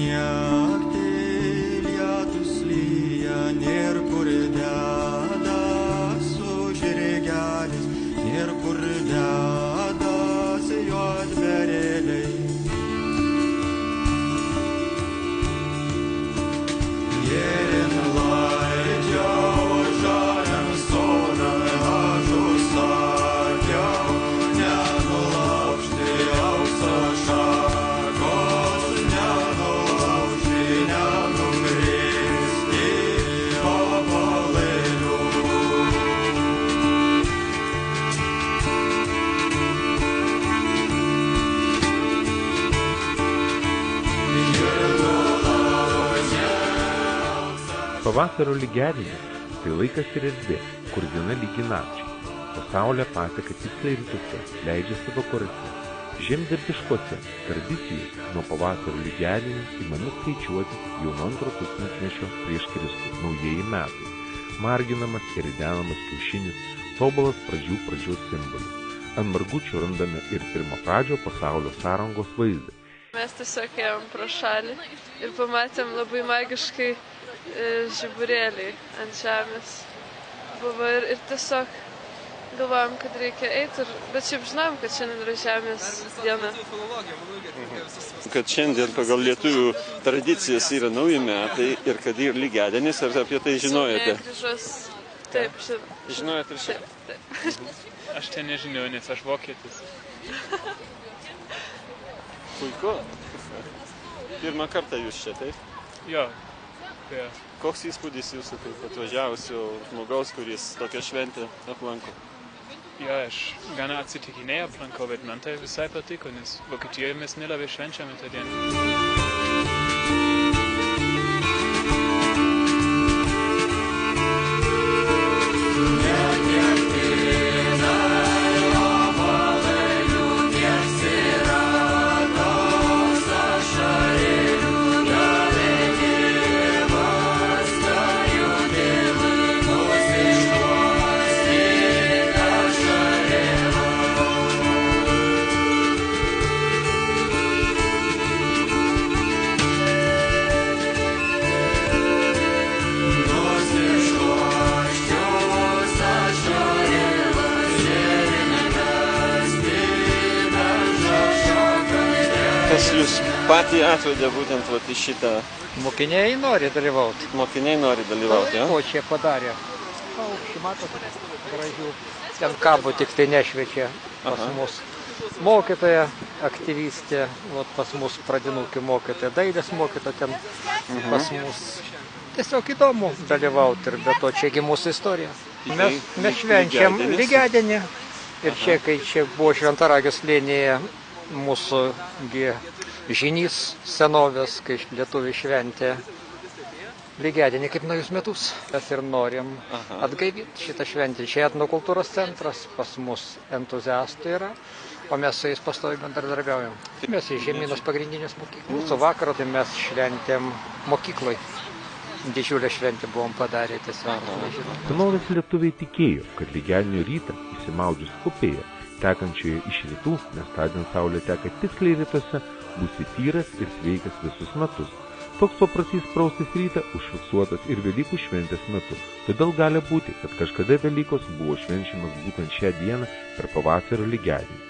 naktį lietus lyja, nėr kur dedas užregelis, nėr kur dedas juodberėliai. Jėrin laidžia žaliam sodam ažų sakiau, nenulaužti aukso šakos, nenulaužti, nenukristi obuolių. Pavasario lygiadienis – tai laikas ir erdvė, kur diena lygi nakčiai. O saulė paseka tiksliai rytuose, leidžiasi vakaruose. Žemdirbiškose tradicijose nuo pavasario lygiadienio imami skaičiuoti jau nuo 2 tūkstantmečio prieš Kristų naujieji metai. Marginamas ir ridenamas kiaušinis, tobulas pradžios simbolis. Ant margučių randame ir pirmapradžio pasaulio sąrangos vaizdą. Mes tiesiog ėjom pro šalį ir pamatėm labai magiškai žiburėliai ant žemės. Buvo ir tiesiog galvojom, kad reikia eiti, bet šiaip žinom, kad šiandien yra žemės diena. Kad šiandien pagal lietuvių tradicijas yra nauji metai ir kad yra lygiadienis, ar apie tai žinojate? Taip, žinau. Žinojate ir šiandien? Taip. Aš tai nežinau, nes aš vokietis. Puiku. Pirmą kartą jūs čia, taip? Jo. Ja. Koks įspūdis jūsų kaip atvažiavusio žmogaus, kuris tokią šventę aplanko? Ja, aš gana atsitiktinai aplankau, bet man tai visai patiko, nes Vokietijoje mes nelabai švenčiame tą dieną. Kas jūs patį atvedė būtent į šitą? Mokiniai nori dalyvauti. Mokiniai nori dalyvauti, ja? Ko čia padarė? Paukščių, matot, gražių. Ten kabo tik tai nešviečia pas mus. Mokytoja, aktyvistė, pas mus pradinukė mokytoja, dailės mokytoja ten pas mus. Tiesiog įdomu dalyvauti ir be to čiagi mūsų istorija. Mes švenčiam lygiadienį ir čia, kai čia buvo Šventaragio slėnyje mūsų žynys senovės, kai lietuviai šventė lygiadienį kaip naujus metus. Mes ir norim atgaivinti šitą šventę. Čia etnokultūros centras, pas mus entuziastų yra, o mes su jais pastoviai bendradarbiaujam. Mes į Žemynos pagrindinės mokyklos. Mūsų vakarą tai mes šventėm mokykloj. Didžiulę šventę buvom padarę tiesiog. Senovės lietuviai tikėjo, kad lygiadienio rytą įsimaudžius upėje, tekančioje iš rytų, nes tądien saulė teka tiksliai rytuose, būsi tyras ir sveikas visus metus. Toks paprotys praustis rytą užfiksuotas ir Velykų šventės metu. Todėl gali būti, kad kažkada Velykos buvo švenčiamas būtent šią dieną per pavasario lygiadienį.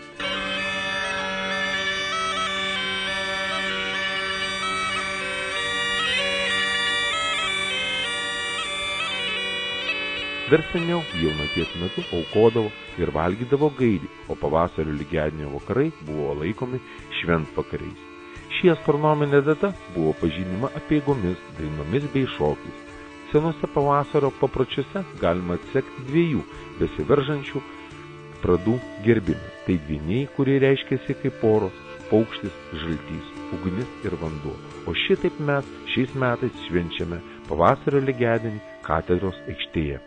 Dar seniau jaunaties metu aukodavo ir valgydavo gaidį, o pavasario lygiadienio vakarai buvo laikomi šventvakariais. Ši astronominė data buvo pažymima apeigomis, dainomis bei šokiais. Senuose pavasario papročiuose galima atsekti 2 besiveržančių pradų gerbimą. Tai dvyniai, kurie reiškiasi kaip poros, paukštis, žaltys, ugnis ir vanduo. O šitaip mes šiais metais švenčiame pavasario lygiadienį katedros aikštėje.